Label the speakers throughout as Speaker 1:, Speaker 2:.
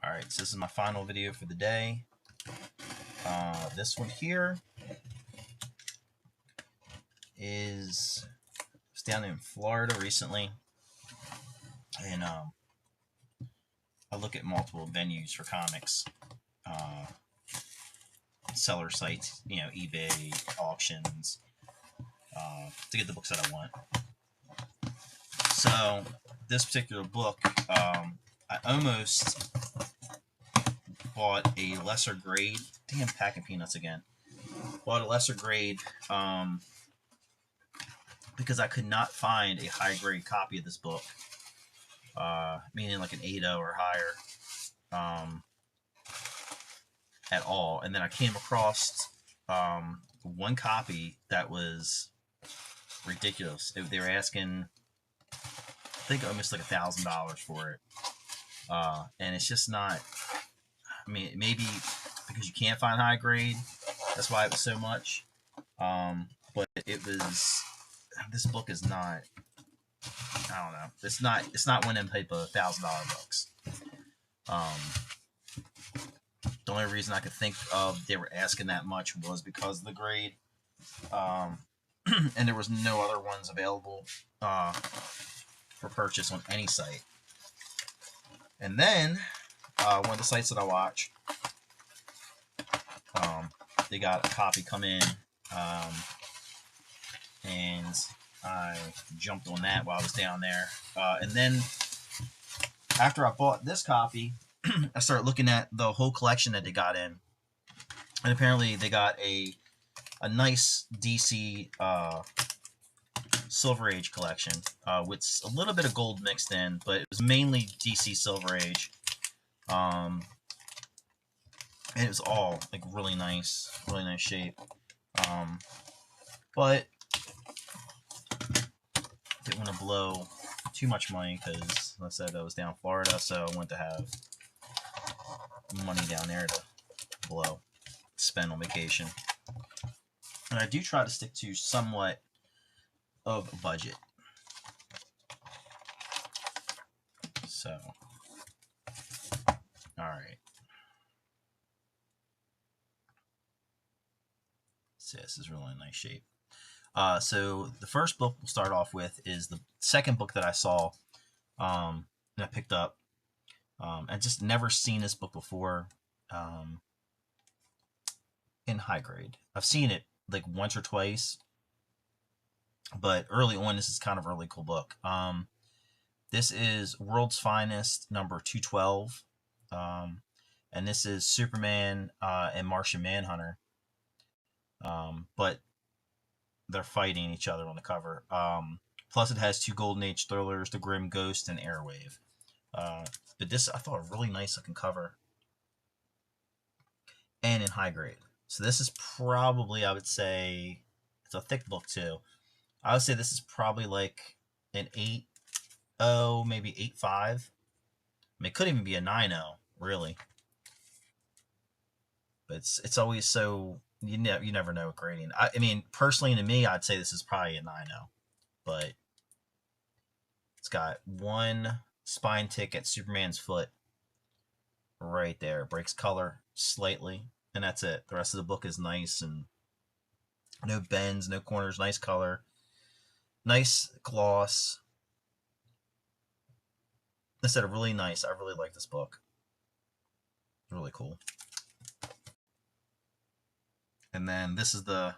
Speaker 1: Alright, so this is my final video for the day. This one here is, I was down in Florida recently, and I look at multiple venues for comics, seller sites, eBay, auctions, to get the books that I want. So this particular book, I almost bought a lesser grade. Damn, packing peanuts again. Bought a lesser grade because I could not find a high grade copy of this book, meaning like an 8.0 or higher, at all. And then I came across one copy that was ridiculous. They were asking, I think, almost like $1,000 for it, and it's just not. I mean, maybe because you can't find high grade, that's why it was so much. But it was. This book is not. I don't know. It's not one of them type of $1,000 books. The only reason I could think of they were asking that much was because of the grade, and there was no other ones available for purchase on any site. And then one of the sites that I watch, they got a copy come in, and I jumped on that while I was down there. And then after I bought this copy, I started looking at the whole collection that they got in, and apparently they got a nice DC Silver Age collection with a little bit of gold mixed in, but it was mainly DC Silver Age. And it was all like really nice shape. But didn't want to blow too much money because, like I said, I was down in Florida, so I wanted to have money down there to spend on vacation. And I do try to stick to somewhat of a budget. So, alright. So this is really nice shape. So the first book we'll start off with is the second book that I saw, and I picked up. I just never seen this book before in high grade. I've seen it like once or twice, but early on, this is kind of a really cool book. This is World's Finest number 212, and this is Superman and Martian Manhunter, but they're fighting each other on the cover. Plus, it has two Golden Age thrillers, The Grim Ghost and Airwave. But this, I thought, a really nice looking cover, and in high grade. So this is probably, I would say, it's a thick book too. I would say this is probably like an 8.0, maybe 8.5. I mean, it could even be a 9.0, really. But it's always so, you never know with grading. I mean, personally, to me, I'd say this is probably a 9.0. But it's got one spine tick at Superman's foot right there. Breaks color slightly, and that's it. The rest of the book is nice, and no bends, no corners, nice color, nice gloss. Instead of really nice, I really like this book. It's really cool. And then this is the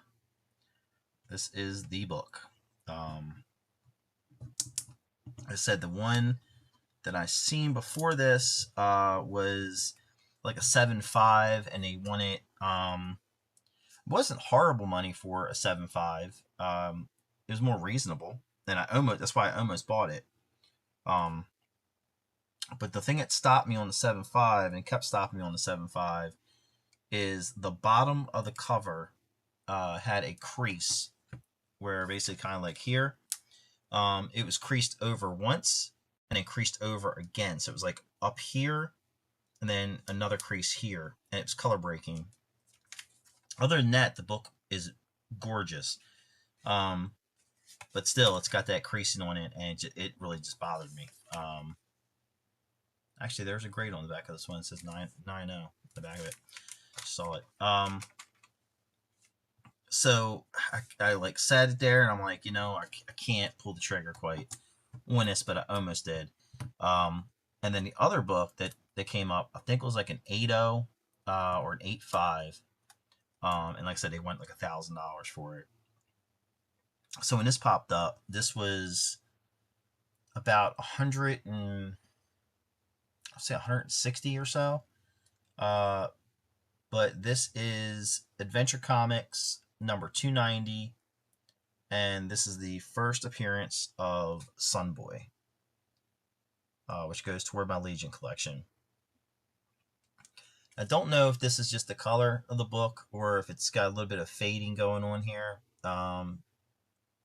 Speaker 1: book. I said the one that I seen before this was like a 7.5, and they wanted it wasn't horrible money for a 7.5. It was more reasonable, and that's why I almost bought it. But the thing that stopped me on the 7.5 and kept stopping me on the 7.5 is the bottom of the cover had a crease where basically kind of like here, it was creased over once and then creased over again. So it was like up here and then another crease here, and it was color breaking. Other than that, the book is gorgeous. But still, it's got that creasing on it, and it really just bothered me. Actually, there's a grade on the back of this one. It says 9.90. The back of it. Saw it. So I like sat it there, and I'm like, I can't pull the trigger quite on this, but I almost did. And then the other book that came up, I think it was like an 8.0 or an 8.5. And like I said, they went like $1,000 for it. So when this popped up, this was about 160 or so. Uh, but this is Adventure Comics number 290, and this is the first appearance of Sunboy, which goes toward my Legion collection. I don't know if this is just the color of the book or if it's got a little bit of fading going on here. I'll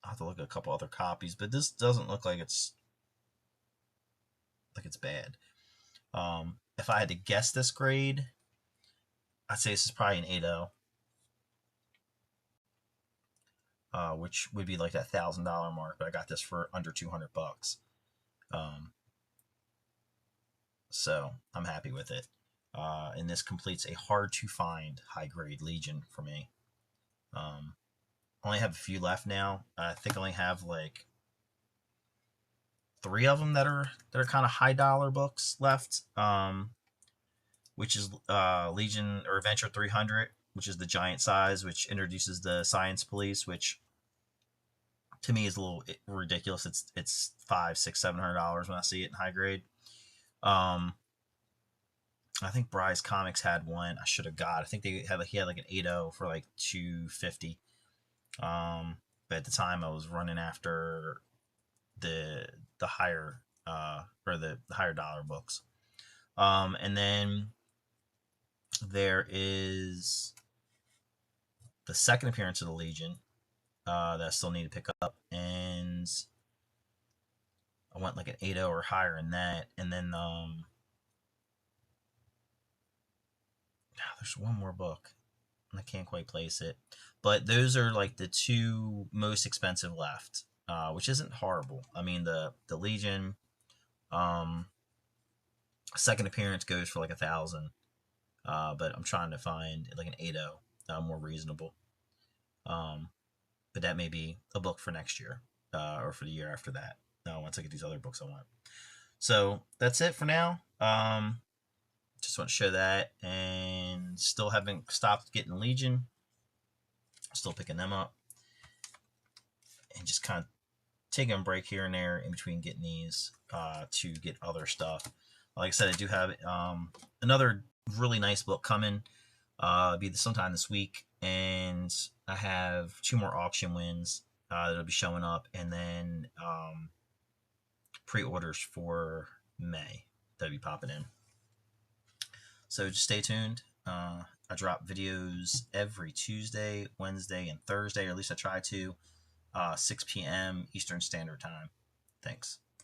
Speaker 1: have to look at a couple other copies, but this doesn't look like it's bad. If I had to guess this grade, I'd say this is probably an 8.0, which would be like that $1,000 mark. But I got this for under $200. So I'm happy with it. And this completes a hard to find high grade Legion for me. Only have a few left now. I think I only have like 3 of them that are kind of high dollar books left. Which is Legion or Adventure 300, which is the giant size, which introduces the Science Police, which to me is a little ridiculous. It's $500, $600, $700 when I see it in high grade. I think Bry's Comics had one. I should have got. I think he had like an 8.0 for like $250. But at the time, I was running after the higher or the higher dollar books. And then there is the second appearance of the Legion that I still need to pick up, and I went like an 8.0 or higher in that. And then there's one more book, and I can't quite place it, but those are like the 2 most expensive left, which isn't horrible. I mean, the Legion second appearance goes for like 1,000, but I'm trying to find like an 8.0 more reasonable. But that may be a book for next year or for the year after that. Once I get these other books I want. So that's it for now. Just want to show that, and still haven't stopped getting Legion. Still picking them up, and just kind of taking a break here and there in between getting these to get other stuff. Like I said, I do have another really nice book coming. Be sometime this week, and I have 2 more auction wins that'll be showing up, and then pre-orders for May that'll be popping in. So just stay tuned. I drop videos every Tuesday, Wednesday, and Thursday, or at least I try to, 6 p.m. Eastern Standard Time. Thanks.